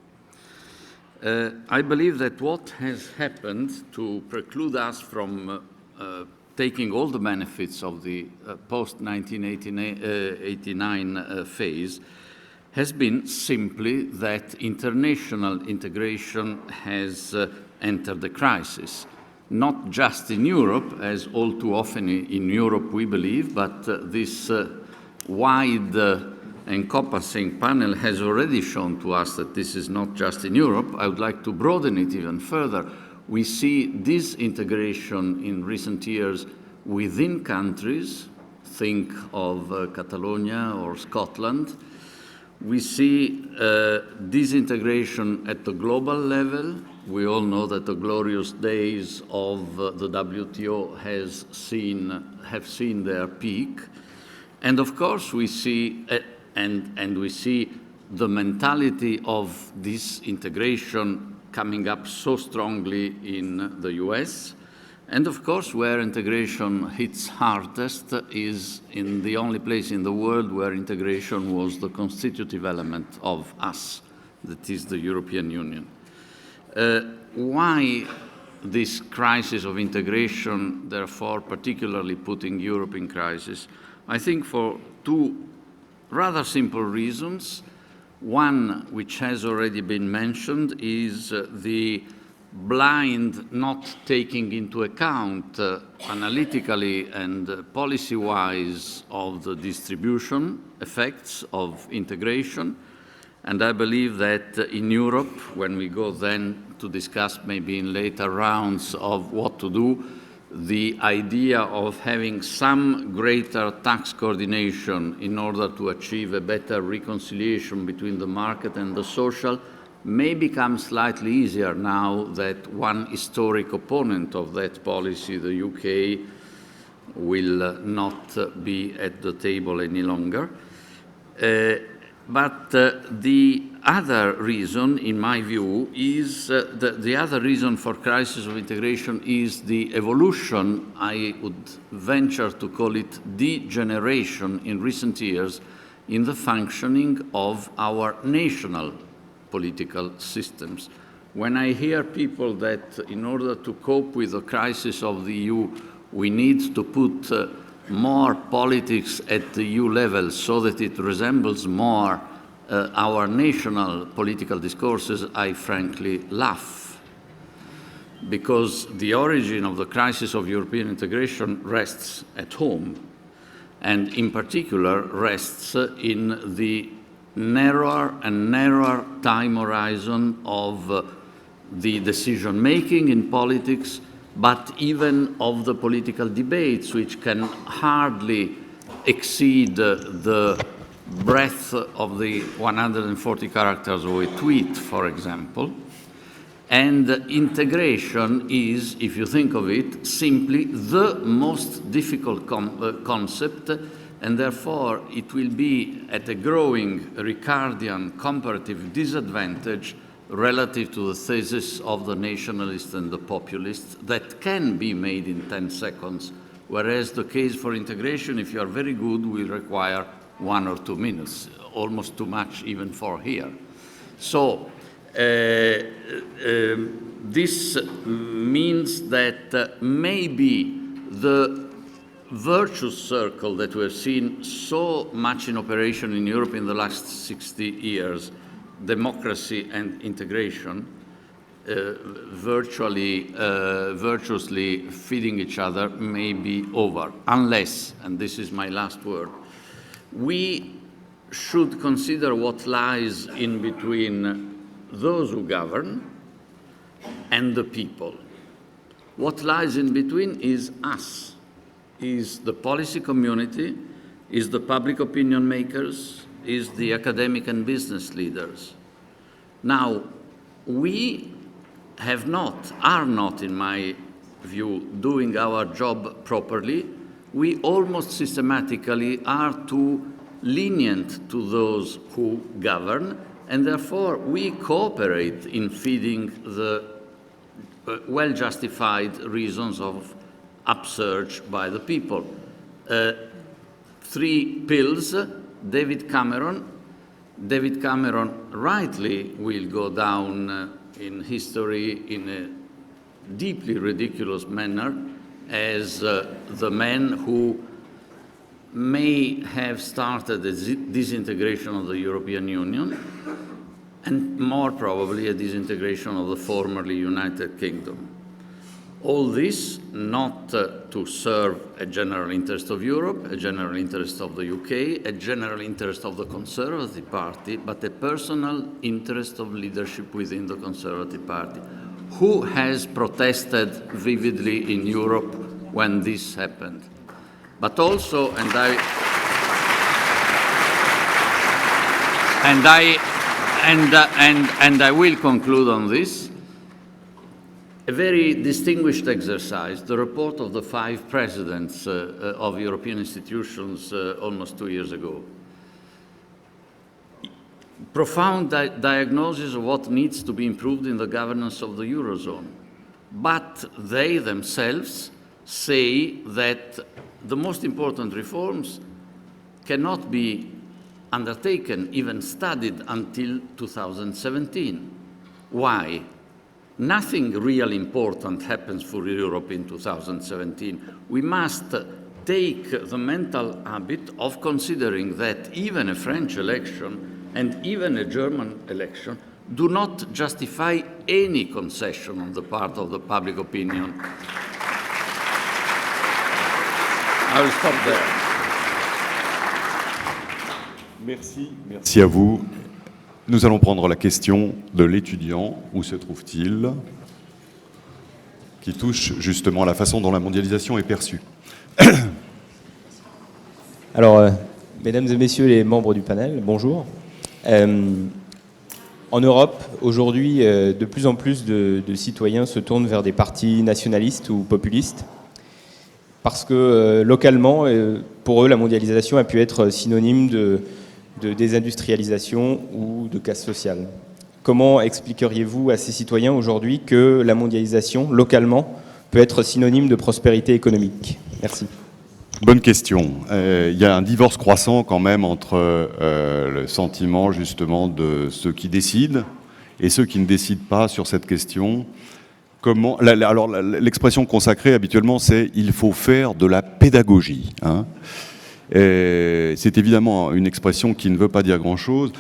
I believe that what has happened to preclude us from taking all the benefits of the post-1989 phase has been simply that international integration has entered the crisis. Not just in Europe, as all too often in Europe we believe, but this wide encompassing panel has already shown to us that this is not just in Europe. I would like to broaden it even further. We see disintegration in recent years within countries. Think of Catalonia or Scotland. We see disintegration at the global level. We all know that the glorious days of the WTO have seen their peak. And of course we see, and we see the mentality of this integration coming up so strongly in the US. And of course, where integration hits hardest is in the only place in the world where integration was the constitutive element of us, that is the European Union. Why this crisis of integration, therefore, particularly putting Europe in crisis? I think for two rather simple reasons. One, which has already been mentioned, is the blind not taking into account analytically and policy-wise of the distribution effects of integration. And I believe that in Europe, when we go then to discuss maybe in later rounds of what to do, the idea of having some greater tax coordination in order to achieve a better reconciliation between the market and the social may become slightly easier now that one historic opponent of that policy, the UK, will not be at the table any longer. But the other reason, in my view, is the other reason for crisis of integration is the evolution, I would venture to call it degeneration in recent years, in the functioning of our national political systems. When I hear people that in order to cope with the crisis of the EU, we need to put more politics at the EU level so that it resembles more our national political discourses, I frankly laugh. Because the origin of the crisis of European integration rests at home, and in particular rests in the narrower and narrower time horizon of the decision-making in politics, but even of the political debates, which can hardly exceed the breadth of the 140 characters of a tweet, for example. And integration is, if you think of it, simply the most difficult concept, and therefore it will be at a growing Ricardian comparative disadvantage relative to the thesis of the nationalists and the populists that can be made in 10 seconds, whereas the case for integration, if you are very good, will require 1 or 2 minutes, almost too much even for here. So this means that maybe the virtuous circle that we have seen so much in operation in Europe in the last 60 years, democracy and integration, virtuously feeding each other, may be over, unless, and this is my last word, we should consider what lies in between those who govern and the people. What lies in between is us, is the policy community, is the public opinion makers, is the academic and business leaders. Now, we are not, in my view, doing our job properly. We almost systematically are too lenient to those who govern, and therefore we cooperate in feeding the well-justified reasons of upsurge by the people. 3 pills. David Cameron rightly will go down in history in a deeply ridiculous manner as the man who may have started the disintegration of the European Union, and more probably a disintegration of the formerly United Kingdom. All this not to serve a general interest of Europe, a general interest of the UK, a general interest of the Conservative Party, but a personal interest of leadership within the Conservative Party. Who has protested vividly in Europe when this happened? But also, and I will conclude on this, a very distinguished exercise, the report of the 5 presidents of European institutions almost 2 years ago. profound diagnosis of what needs to be improved in the governance of the Eurozone. But they themselves say that the most important reforms cannot be undertaken, even studied, until 2017. Why? Nothing really important happens for Europe in 2017. We must take the mental habit of considering that even a French election and even a German election do not justify any concession on the part of the public opinion. I will stop there. Merci à vous. Nous allons prendre la question de l'étudiant, où se trouve-t-il, qui touche justement à la façon dont la mondialisation est perçue. Alors, mesdames et messieurs les membres du panel, bonjour. En Europe, aujourd'hui, de plus en plus de citoyens se tournent vers des partis nationalistes ou populistes, parce que localement, pour eux, la mondialisation a pu être synonyme de désindustrialisation ou de casse sociale. Comment expliqueriez-vous à ces citoyens aujourd'hui que la mondialisation, localement, peut être synonyme de prospérité économique? Merci. Bonne question. Il y a un divorce croissant quand même entre le sentiment justement de ceux qui décident et ceux qui ne décident pas sur cette question. Alors l'expression consacrée habituellement c'est « il faut faire de la pédagogie ». C'est évidemment une expression qui ne veut pas dire grand-chose.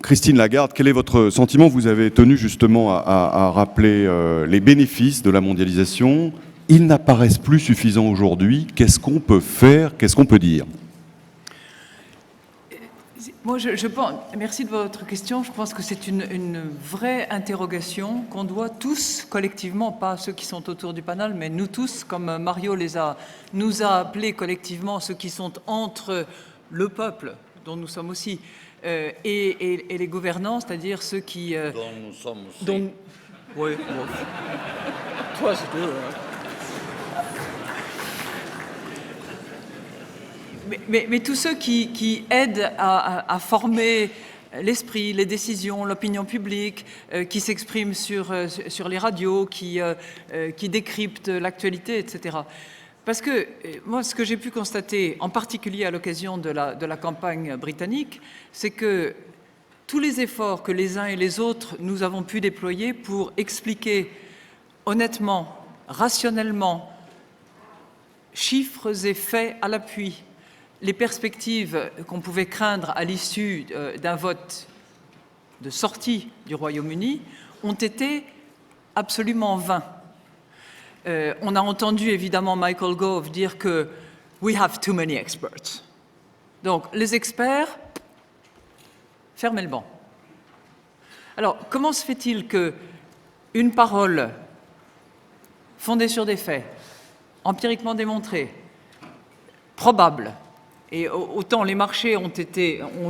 Christine Lagarde, quel est votre sentiment? Vous avez tenu justement à rappeler les bénéfices de la mondialisation. Ils n'apparaissent plus suffisants aujourd'hui. Qu'est-ce qu'on peut faire? Qu'est-ce qu'on peut dire? Moi, je pense, merci de votre question. Je pense que c'est une vraie interrogation qu'on doit tous, collectivement, pas ceux qui sont autour du panel, mais nous tous, comme Mario nous a appelés collectivement, ceux qui sont entre le peuple, dont nous sommes aussi, et les gouvernants, c'est-à-dire ceux qui... dont nous sommes aussi. Oui, bon. Toi, c'est deux. Mais tous ceux qui aident à former l'esprit, les décisions, l'opinion publique, qui s'expriment sur les radios, qui décryptent l'actualité, etc. Parce que moi, ce que j'ai pu constater, en particulier à l'occasion de la campagne britannique, c'est que tous les efforts que les uns et les autres nous avons pu déployer pour expliquer honnêtement, rationnellement, chiffres et faits à l'appui, les perspectives qu'on pouvait craindre à l'issue d'un vote de sortie du Royaume-Uni ont été absolument vains. On a entendu évidemment Michael Gove dire que « we have too many experts ». Donc les experts, fermez le banc. Alors comment se fait-il qu'une parole fondée sur des faits, empiriquement démontrée, probable, et autant les marchés ont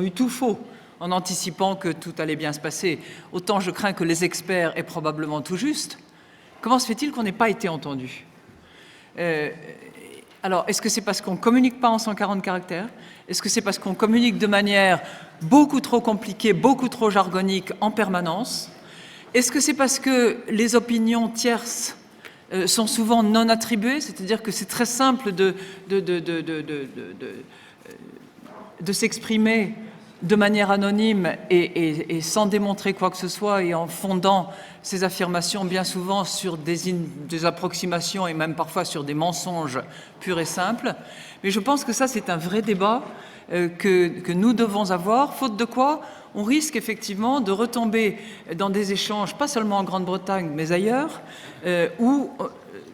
eu tout faux en anticipant que tout allait bien se passer, autant je crains que les experts aient probablement tout juste. Comment se fait-il qu'on n'ait pas été entendu? Alors, est-ce que c'est parce qu'on ne communique pas en 140 caractères? Est-ce que c'est parce qu'on communique de manière beaucoup trop compliquée, beaucoup trop jargonique en permanence? Est-ce que c'est parce que les opinions tierces sont souvent non attribuées, c'est-à-dire que c'est très simple de s'exprimer de manière anonyme et sans démontrer quoi que ce soit et en fondant ces affirmations bien souvent sur des approximations et même parfois sur des mensonges purs et simples. Mais je pense que ça, c'est un vrai débat que nous devons avoir, faute de quoi on risque effectivement de retomber dans des échanges, pas seulement en Grande-Bretagne, mais ailleurs, où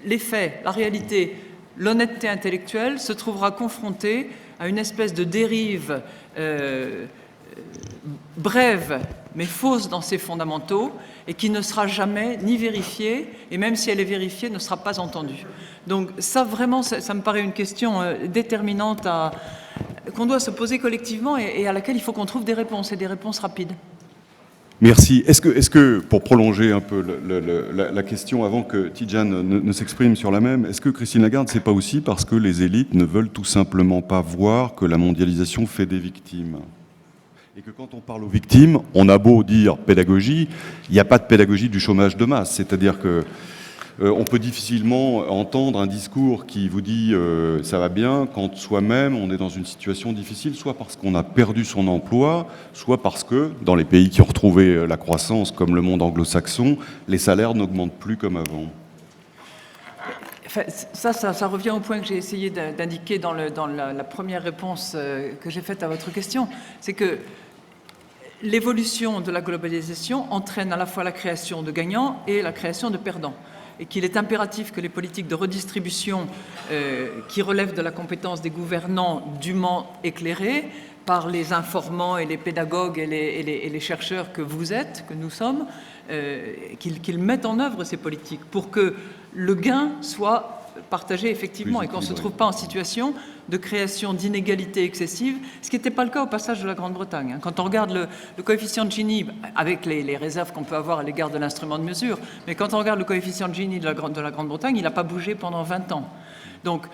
les faits, la réalité, l'honnêteté intellectuelle se trouvera confrontée à une espèce de dérive brève, mais fausse dans ses fondamentaux, et qui ne sera jamais ni vérifiée, et même si elle est vérifiée, ne sera pas entendue. Donc ça, vraiment, ça me paraît une question déterminante qu'on doit se poser collectivement et à laquelle il faut qu'on trouve des réponses, et des réponses rapides. Merci. Est-ce que, pour prolonger un peu la question avant que Tidjane ne s'exprime sur la même, est-ce que Christine Lagarde, c'est pas aussi parce que les élites ne veulent tout simplement pas voir que la mondialisation fait des victimes? Et que quand on parle aux victimes, on a beau dire pédagogie, il n'y a pas de pédagogie du chômage de masse. C'est-à-dire que on peut difficilement entendre un discours qui vous dit ça va bien quand soi-même on est dans une situation difficile, soit parce qu'on a perdu son emploi, soit parce que dans les pays qui ont retrouvé la croissance, comme le monde anglo-saxon, les salaires n'augmentent plus comme avant. Enfin, ça revient au point que j'ai essayé d'indiquer dans la première réponse que j'ai faite à votre question. C'est que l'évolution de la globalisation entraîne à la fois la création de gagnants et la création de perdants. Et qu'il est impératif que les politiques de redistribution qui relèvent de la compétence des gouvernants dûment éclairés par les informants et les pédagogues et les chercheurs que vous êtes, que nous sommes, qu'ils mettent en œuvre ces politiques pour que le gain soit partagé effectivement et qu'on ne se trouve pas en situation de création d'inégalités excessives, ce qui n'était pas le cas au passage de la Grande-Bretagne. Quand on regarde le coefficient de Gini, avec les réserves qu'on peut avoir à l'égard de l'instrument de mesure, mais quand on regarde le coefficient de Gini de la Grande-Bretagne, il n'a pas bougé pendant 20 ans. Donc,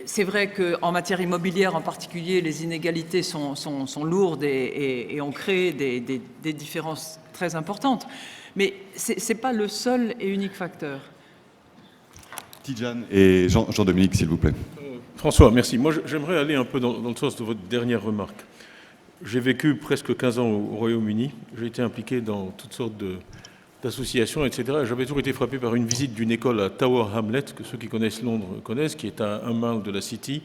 c'est vrai qu'en matière immobilière en particulier, les inégalités sont lourdes et on crée des différences très importantes. Mais ce n'est pas le seul et unique facteur. Tidjane et Jean-Dominique, s'il vous plaît. François, merci. Moi, j'aimerais aller un peu dans le sens de votre dernière remarque. J'ai vécu presque 15 ans au Royaume-Uni. J'ai été impliqué dans toutes sortes d'associations, etc. J'avais toujours été frappé par une visite d'une école à Tower Hamlet, que ceux qui connaissent Londres connaissent, qui est à 1 mile de la City,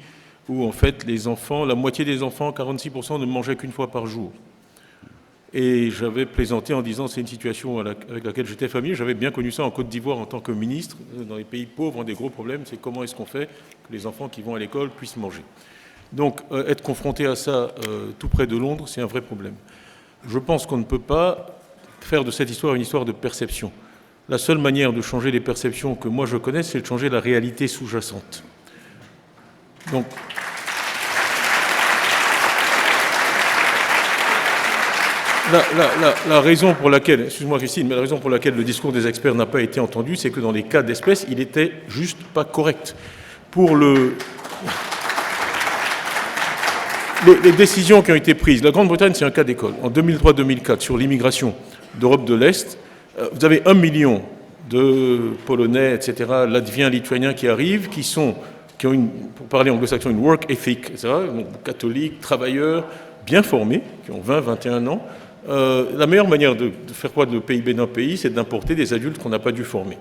où en fait les enfants, la moitié des enfants, 46%, ne mangeaient qu'une fois par jour. Et j'avais plaisanté en disant c'est une situation avec laquelle j'étais familier. J'avais bien connu ça en Côte d'Ivoire en tant que ministre. Dans les pays pauvres, un des gros problèmes, c'est comment est-ce qu'on fait que les enfants qui vont à l'école puissent manger. Donc être confronté à ça tout près de Londres, c'est un vrai problème. Je pense qu'on ne peut pas faire de cette histoire une histoire de perception. La seule manière de changer les perceptions que moi je connais, c'est de changer la réalité sous-jacente. Donc, la raison pour laquelle, excuse-moi Christine, mais la raison pour laquelle le discours des experts n'a pas été entendu, c'est que dans les cas d'espèce, il était juste pas correct. Pour les décisions qui ont été prises, la Grande-Bretagne, c'est un cas d'école. En 2003-2004, sur l'immigration d'Europe de l'Est, vous avez 1 million de Polonais, etc., Latviens, Lituaniens qui arrivent, qui ont pour parler anglo-saxon, une work ethic, etc., donc catholiques, travailleurs, bien formés, qui ont 20, 21 ans. La meilleure manière de faire croître le PIB d'un pays, c'est d'importer des adultes qu'on n'a pas dû former.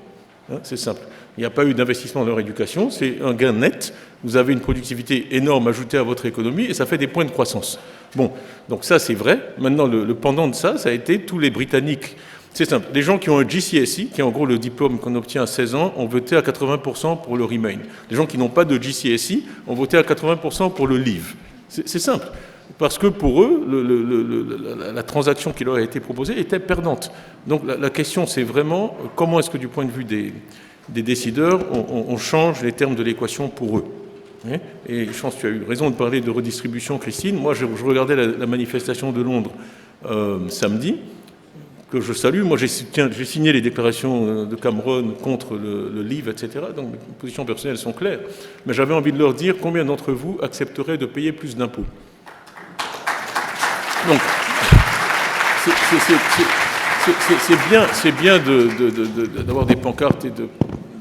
Hein, c'est simple. Il n'y a pas eu d'investissement dans leur éducation, c'est un gain net. Vous avez une productivité énorme ajoutée à votre économie et ça fait des points de croissance. Bon, donc ça c'est vrai. Maintenant, le pendant de ça, ça a été tous les Britanniques. C'est simple. Les gens qui ont un GCSE, qui est en gros le diplôme qu'on obtient à 16 ans, ont voté à 80% pour le Remain. Les gens qui n'ont pas de GCSE ont voté à 80% pour le Leave. C'est simple. Parce que pour eux, la transaction qui leur a été proposée était perdante. Donc la question, c'est vraiment comment est-ce que du point de vue des décideurs, on change les termes de l'équation pour eux. Et je pense que tu as eu raison de parler de redistribution, Christine. Moi, je regardais la manifestation de Londres samedi, que je salue. Moi, j'ai signé les déclarations de Cameron contre le Leave, etc. Donc, mes positions personnelles sont claires. Mais j'avais envie de leur dire combien d'entre vous accepteraient de payer plus d'impôts. Donc, c'est bien d'avoir des pancartes et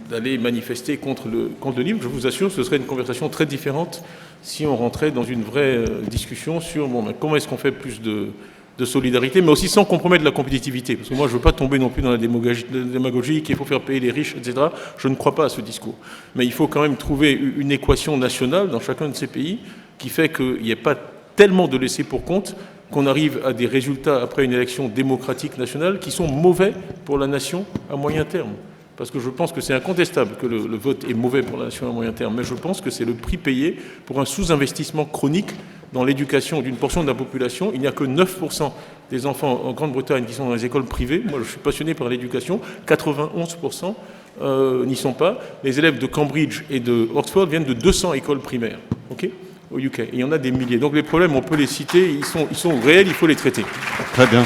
d'aller manifester contre le livre. Je vous assure, ce serait une conversation très différente si on rentrait dans une vraie discussion sur comment est-ce qu'on fait plus de solidarité, mais aussi sans compromettre la compétitivité. Parce que moi, je ne veux pas tomber non plus dans la démagogie qu'il faut faire payer les riches, etc. Je ne crois pas à ce discours. Mais il faut quand même trouver une équation nationale dans chacun de ces pays qui fait qu'il n'y ait pas tellement de laissés pour compte qu'on arrive à des résultats après une élection démocratique nationale qui sont mauvais pour la nation à moyen terme. Parce que je pense que c'est incontestable que le vote est mauvais pour la nation à moyen terme, mais je pense que c'est le prix payé pour un sous-investissement chronique dans l'éducation d'une portion de la population. Il n'y a que 9% des enfants en Grande-Bretagne qui sont dans les écoles privées. Moi, je suis passionné par l'éducation. 91% n'y sont pas. Les élèves de Cambridge et de Oxford viennent de 200 écoles primaires. OK ? Au UK. Et il y en a des milliers. Donc les problèmes, on peut les citer, ils sont réels, il faut les traiter. Très bien.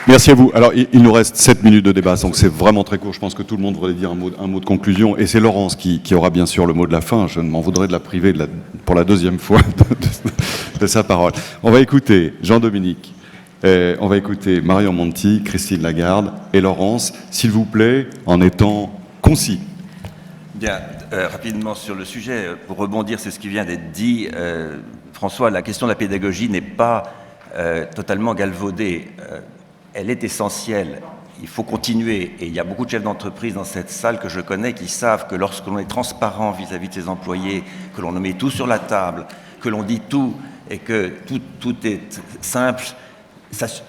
Merci à vous. Alors, il nous reste 7 minutes de débat, donc c'est vraiment très court. Je pense que tout le monde voudrait dire un mot de conclusion. Et c'est Laurence qui aura bien sûr le mot de la fin. Je ne m'en voudrais de la priver pour la deuxième fois de sa parole. On va écouter Jean-Dominique, on va écouter Marion Monti, Christine Lagarde et Laurence, s'il vous plaît, en étant concis. Bien, rapidement sur le sujet, pour rebondir sur ce qui vient d'être dit, François, la question de la pédagogie n'est pas totalement galvaudée. Elle est essentielle. Il faut continuer. Et il y a beaucoup de chefs d'entreprise dans cette salle que je connais qui savent que lorsque l'on est transparent vis-à-vis de ses employés, que l'on met tout sur la table, que l'on dit tout et que tout est simple,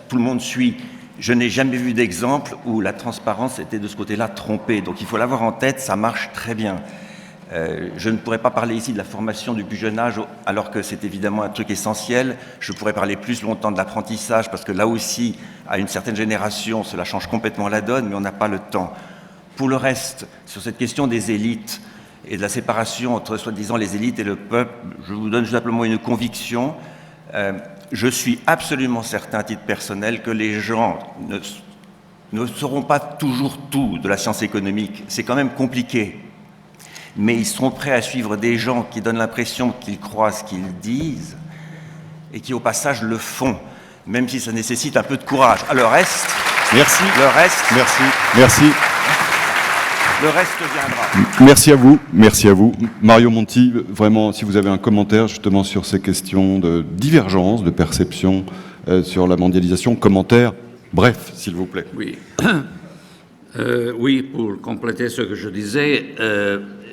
tout le monde suit. Je n'ai jamais vu d'exemple où la transparence était de ce côté-là trompée. Donc il faut l'avoir en tête, ça marche très bien. Je ne pourrais pas parler ici de la formation du plus jeune âge, alors que c'est évidemment un truc essentiel. Je pourrais parler plus longtemps de l'apprentissage, parce que là aussi, à une certaine génération, cela change complètement la donne, mais on n'a pas le temps. Pour le reste, sur cette question des élites et de la séparation entre soi-disant les élites et le peuple, je vous donne simplement une conviction. Je suis absolument certain, à titre personnel, que les gens ne sauront pas toujours tout de la science économique. C'est quand même compliqué. Mais ils seront prêts à suivre des gens qui donnent l'impression qu'ils croient ce qu'ils disent et qui, au passage, le font, même si ça nécessite un peu de courage. Le reste... Merci. Le reste... Merci. Le reste viendra. Merci à vous. Mario Monti, vraiment, si vous avez un commentaire justement sur ces questions de divergence, de perception sur la mondialisation, commentaire, bref, s'il vous plaît. Oui. Oui, pour compléter ce que je disais,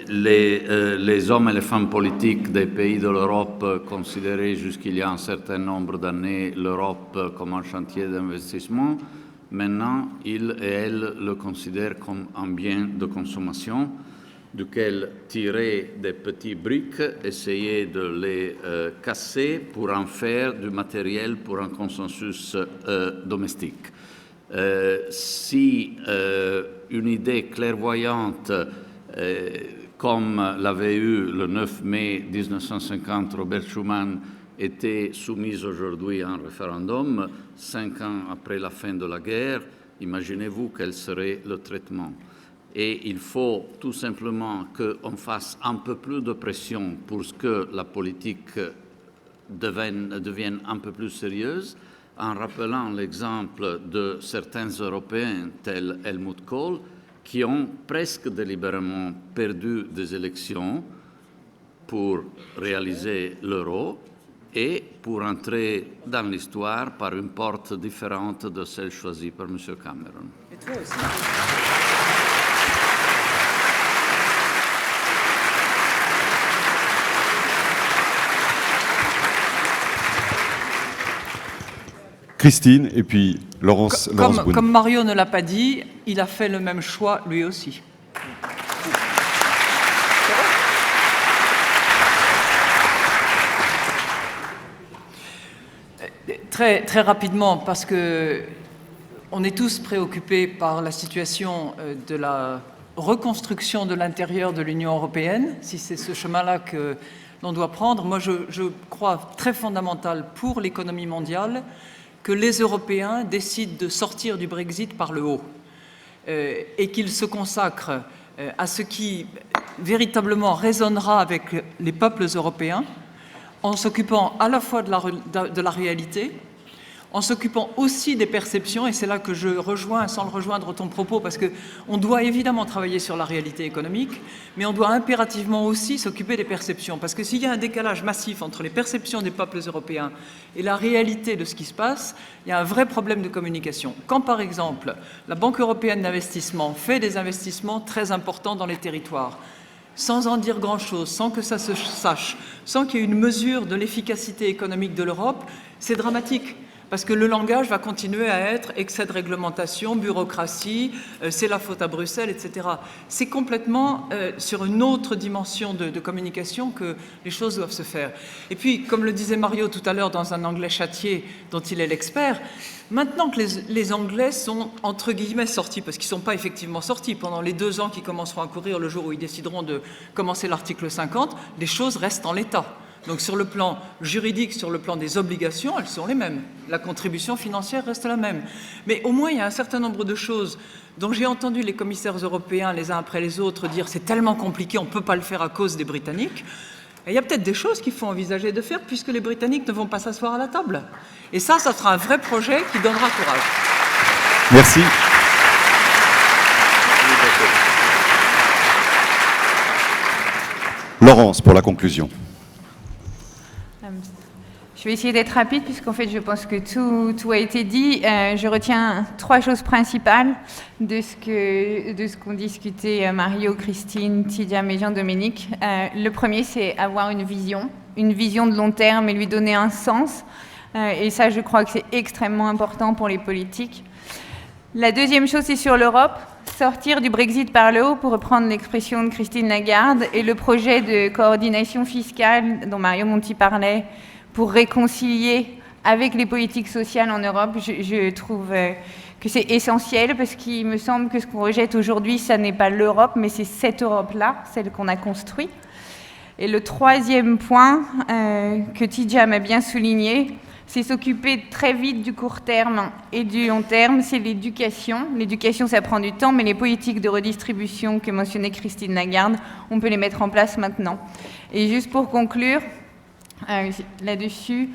les hommes et les femmes politiques des pays de l'Europe considéraient jusqu'il y a un certain nombre d'années l'Europe comme un chantier d'investissement. Maintenant, ils et elles le considèrent comme un bien de consommation duquel tirer des petits briques, essayer de les casser pour en faire du matériel pour un consensus domestique. Si une idée clairvoyante comme l'avait eu le 9 mai 1950 Robert Schuman était soumise aujourd'hui à un référendum, 5 ans après la fin de la guerre, imaginez-vous quel serait le traitement. Et il faut tout simplement qu'on fasse un peu plus de pression pour que la politique devienne un peu plus sérieuse, en rappelant l'exemple de certains Européens tels Helmut Kohl, qui ont presque délibérément perdu des élections pour réaliser l'euro et pour entrer dans l'histoire par une porte différente de celle choisie par M. Cameron. Et toi aussi. Christine, et puis Laurence Boone. Comme Mario ne l'a pas dit, il a fait le même choix lui aussi. Très rapidement, parce que on est tous préoccupés par la situation de la reconstruction de l'intérieur de l'Union européenne, si c'est ce chemin-là que l'on doit prendre. Moi, je crois très fondamental pour l'économie mondiale que les Européens décident de sortir du Brexit par le haut et qu'ils se consacrent à ce qui véritablement résonnera avec les peuples européens, en s'occupant à la fois de la réalité, en s'occupant aussi des perceptions, et c'est là que je rejoins, sans le rejoindre ton propos, parce qu'on doit évidemment travailler sur la réalité économique, mais on doit impérativement aussi s'occuper des perceptions, parce que s'il y a un décalage massif entre les perceptions des peuples européens et la réalité de ce qui se passe, il y a un vrai problème de communication. Quand, par exemple, la Banque européenne d'investissement fait des investissements très importants dans les territoires, sans en dire grand-chose, sans que ça se sache, sans qu'il y ait une mesure de l'efficacité économique de l'Europe, c'est dramatique. Parce que le langage va continuer à être excès de réglementation, bureaucratie, c'est la faute à Bruxelles, etc. C'est complètement sur une autre dimension de communication que les choses doivent se faire. Et puis, comme le disait Mario tout à l'heure dans un anglais châtié dont il est l'expert, maintenant que les Anglais sont entre guillemets sortis, parce qu'ils ne sont pas effectivement sortis, pendant les 2 ans qui commenceront à courir le jour où ils décideront de commencer l'article 50, les choses restent en l'état. Donc sur le plan juridique, sur le plan des obligations, elles sont les mêmes. La contribution financière reste la même. Mais au moins, il y a un certain nombre de choses dont j'ai entendu les commissaires européens, les uns après les autres, dire c'est tellement compliqué, on ne peut pas le faire à cause des Britanniques. Et il y a peut-être des choses qu'il faut envisager de faire puisque les Britanniques ne vont pas s'asseoir à la table. Et ça sera un vrai projet qui donnera courage. Merci. Laurence, pour la conclusion. Je vais essayer d'être rapide puisqu'en fait je pense que tout a été dit. Je retiens 3 choses principales de ce qu'ont discuté Mario, Christine, Tidjam et Jean-Dominique. Le premier, c'est avoir une vision de long terme et lui donner un sens. Et ça, je crois que c'est extrêmement important pour les politiques. La deuxième chose, c'est sur l'Europe. Sortir du Brexit par le haut, pour reprendre l'expression de Christine Lagarde, et le projet de coordination fiscale dont Mario Monti parlait, pour réconcilier avec les politiques sociales en Europe, je trouve que c'est essentiel parce qu'il me semble que ce qu'on rejette aujourd'hui, ça n'est pas l'Europe, mais c'est cette Europe-là, celle qu'on a construite. Et le troisième point que Tidjam a bien souligné, c'est s'occuper très vite du court terme et du long terme, c'est l'éducation. L'éducation, ça prend du temps, mais les politiques de redistribution que mentionnait Christine Lagarde, on peut les mettre en place maintenant. Et juste pour conclure, là-dessus,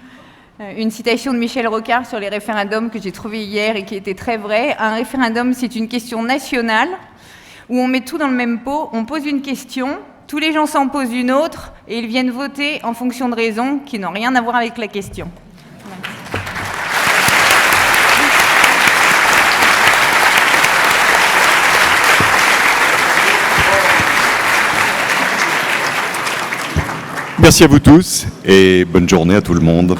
une citation de Michel Rocard sur les référendums que j'ai trouvé hier et qui était très vraie. Un référendum, c'est une question nationale où on met tout dans le même pot, on pose une question, tous les gens s'en posent une autre et ils viennent voter en fonction de raisons qui n'ont rien à voir avec la question. Merci à vous tous et bonne journée à tout le monde.